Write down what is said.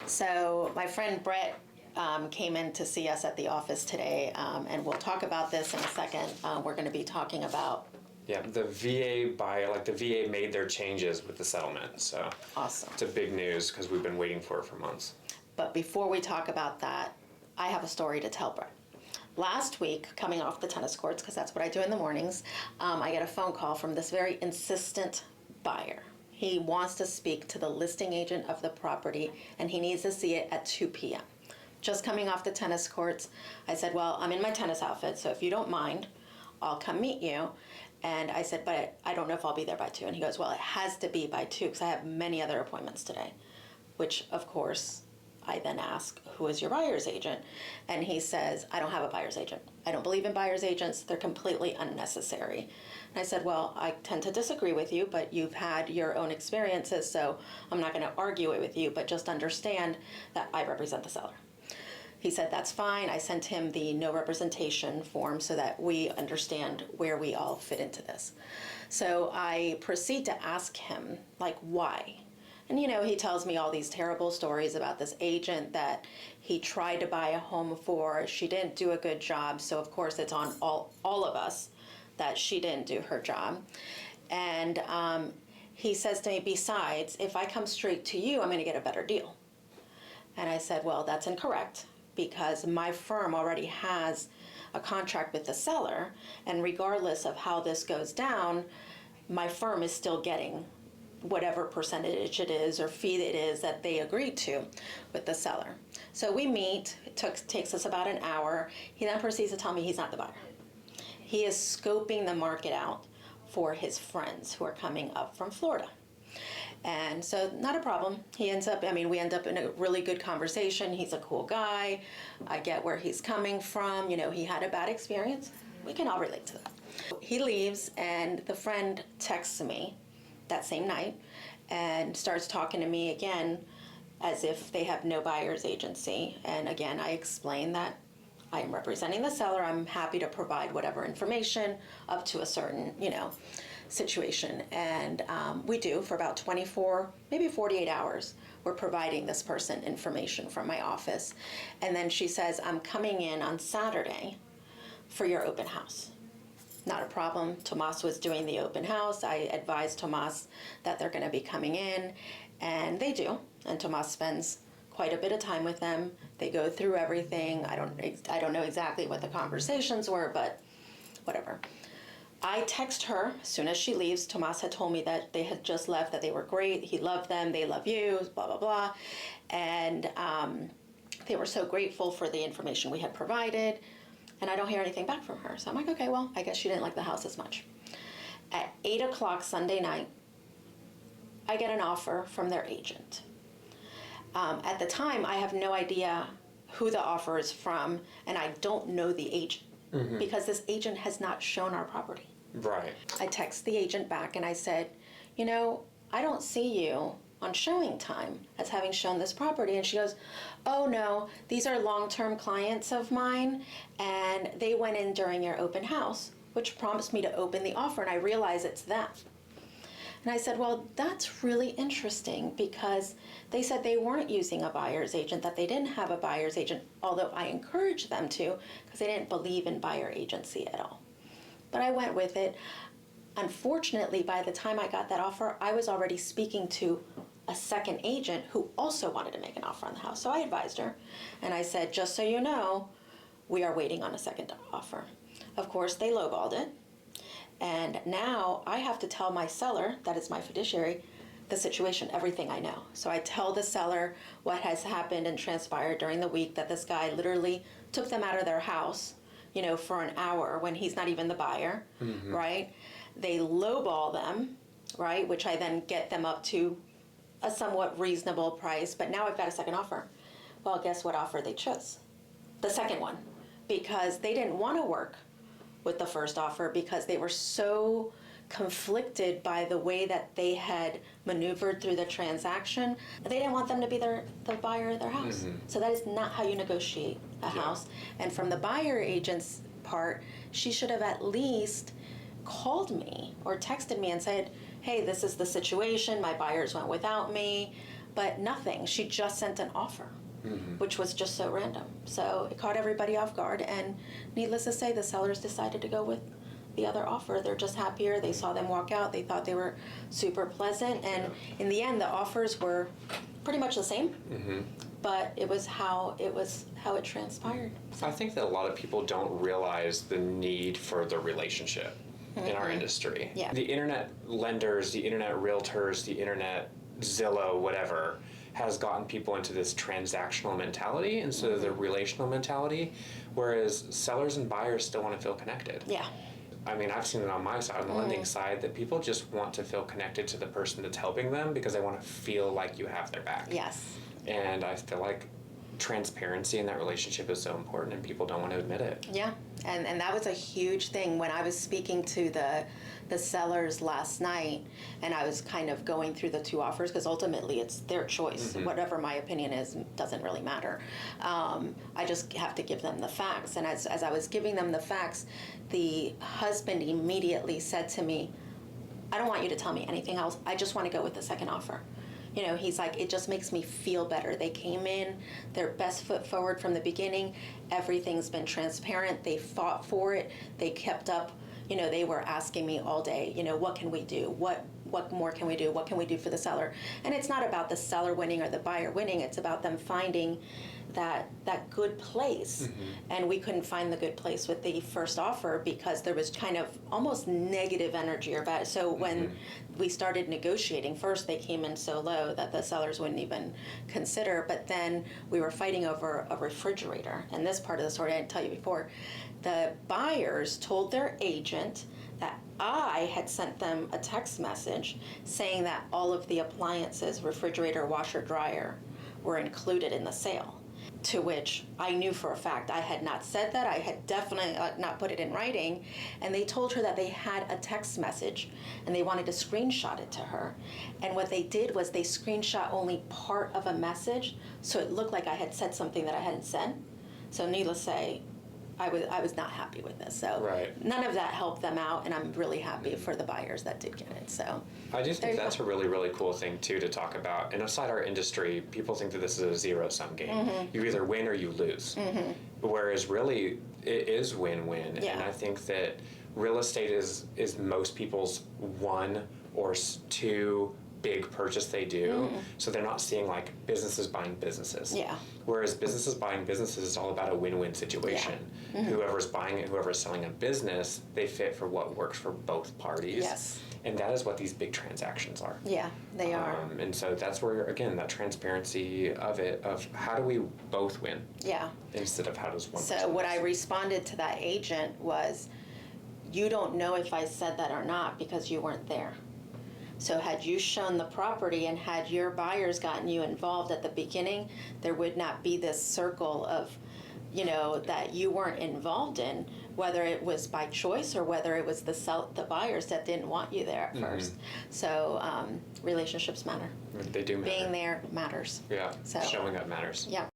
So my friend Brett came in to see us at the office today, and we'll talk about this in a second. We're going to be talking about. Yeah, the VA the VA made their changes with the settlement, so. Awesome. It's a big news because we've been waiting for it for months. But before we talk about that, I have a story to tell Brett. Last week, coming off the tennis courts, because that's what I do in the mornings, I get a phone call from this very insistent buyer. He wants to speak to the listing agent of the property, and he needs to see it at 2 p.m. Just coming off the tennis courts, I said, well, I'm in my tennis outfit, so if you don't mind, I'll come meet you. And I said, but I don't know if I'll be there by 2. And he goes, well, it has to be by 2 because I have many other appointments today. Which, of course, I then ask, who is your buyer's agent? And he says, I don't have a buyer's agent. I don't believe in buyer's agents. They're completely unnecessary. And I said, well, I tend to disagree with you, but you've had your own experiences, so I'm not going to argue it with you, but just understand that I represent the seller. He said, that's fine. I sent him the no representation form so that we understand where we all fit into this. So I proceed to ask him, why? And, he tells me all these terrible stories about this agent that he tried to buy a home for. She didn't do a good job. So, of course, it's on all of us that she didn't do her job. And he says to me, besides, if I come straight to you, I'm going to get a better deal. And I said, well, that's incorrect because my firm already has a contract with the seller. And regardless of how this goes down, my firm is still getting whatever percentage it is or fee it is that they agreed to with the seller. So we meet, it takes us about an hour. He then proceeds to tell me he's not the buyer. He is scoping the market out for his friends who are coming up from Florida. And so not a problem. We end up in a really good conversation. He's a cool guy. I get where he's coming from. He had a bad experience. We can all relate to that. He leaves and the friend texts me that same night and starts talking to me again as if they have no buyer's agency. And again, I explain that I am representing the seller. I'm happy to provide whatever information up to a certain, situation. And we do for about 24, maybe 48 hours. We're providing this person information from my office. And then she says, I'm coming in on Saturday for your open house. Not a problem. Tomas was doing the open house. I advised Tomas that they're going to be coming in, and they do. And Tomas spends quite a bit of time with them. They go through everything. I don't know exactly what the conversations were, but whatever. I text her as soon as she leaves. Tomas had told me that they had just left, that they were great. He loved them. They love you, blah, blah, blah. And they were so grateful for the information we had provided. And I don't hear anything back from her. So I'm like, okay, well, I guess she didn't like the house as much. At 8 o'clock Sunday night, I get an offer from their agent. At the time, I have no idea who the offer is from, and I don't know the agent because this agent has not shown our property. Right. I text the agent back and I said, I don't see you on showing time as having shown this property. And she goes, oh no, these are long-term clients of mine and they went in during your open house, which prompts me to open the offer, and I realize it's them. And I said, well, that's really interesting because they said they weren't using a buyer's agent, that they didn't have a buyer's agent, although I encouraged them to because they didn't believe in buyer agency at all. But I went with it. Unfortunately, by the time I got that offer, I was already speaking to a second agent who also wanted to make an offer on the house. So I advised her and I said, just so you know, we are waiting on a second offer. Of course, they lowballed it. And now I have to tell my seller, that is my fiduciary, the situation, everything I know. So I tell the seller what has happened and transpired during the week, that this guy literally took them out of their house, for an hour when he's not even the buyer, right? They lowball them, right? Which I then get them up to a somewhat reasonable price. But now I've got a second offer. Well, guess what offer they chose? The second one, because they didn't want to work with the first offer because they were so conflicted by the way that they had maneuvered through the transaction. They didn't want them to be the buyer of their house. So that is not how you negotiate a house. And from the buyer agent's part, she should have at least called me or texted me and said, hey, this is the situation. My buyers went without me. but nothing. She just sent an offer, which was just so random. So it caught everybody off guard, and needless to say, the sellers decided to go with the other offer. They're just happier. They saw them walk out. They thought they were super pleasant, and in the end, the offers were pretty much the same. But it was how it transpired. I think that a lot of people don't realize the need for the relationship in our industry. Yeah. The internet lenders, the internet realtors, the internet Zillow, whatever, has gotten people into this transactional mentality instead of the relational mentality, whereas sellers and buyers still want to feel connected. Yeah. I mean, I've seen it on my side, on the lending side, that people just want to feel connected to the person that's helping them because they want to feel like you have their back. Yes. And I feel like transparency in that relationship is so important, and people don't want to admit it. Yeah, and that was a huge thing when I was speaking to the sellers last night, and I was kind of going through the two offers, because ultimately it's their choice. Whatever my opinion is doesn't really matter. I just have to give them the facts, and as I was giving them the facts, the husband immediately said to me, "I don't want you to tell me anything else. I just want to go with the second offer." You know, he's like, it just makes me feel better. They came in, their best foot forward from the beginning. Everything's been transparent. They fought for it. They kept up. You know, they were asking me all day, you know, what can we do? What more can we do? What can we do for the seller? And it's not about the seller winning or the buyer winning. It's about them finding that good place. And we couldn't find the good place with the first offer because there was kind of almost negative energy about it. So when we started negotiating, first they came in so low that the sellers wouldn't even consider, but then we were fighting over a refrigerator. And this part of the story I didn't tell you before. The buyers told their agent that I had sent them a text message saying that all of the appliances, refrigerator, washer, dryer, were included in the sale. To which I knew for a fact I had not said that. I had definitely not put it in writing. And they told her that they had a text message and they wanted to screenshot it to her. And what they did was they screenshot only part of a message, so it looked like I had said something that I hadn't said. So needless to say, I was not happy with this. So none of that helped them out, and I'm really happy for the buyers that did get it. So I do think that's a really, really cool thing too to talk about. And outside our industry, people think that this is a zero-sum game. You either win or you lose. Whereas really, it is win-win. Yeah. And I think that real estate is most people's one or two big purchase they do. So they're not seeing like businesses buying businesses. Yeah. Whereas businesses buying businesses is all about a win-win situation. Whoever's buying it, whoever's selling a business, they fit for what works for both parties. Yes. And that is what these big transactions are. Yeah, they are. And so that's where, again, that transparency of it, of how do we both win? Yeah. Instead of how does one So person what lose. I responded to that agent was, you don't know if I said that or not because you weren't there. So had you shown the property and had your buyers gotten you involved at the beginning, there would not be this circle of, you know, that you weren't involved in, whether it was by choice or whether it was the buyers that didn't want you there at first. So relationships matter. They do matter. Being there matters. Yeah, So, showing up matters. Yeah.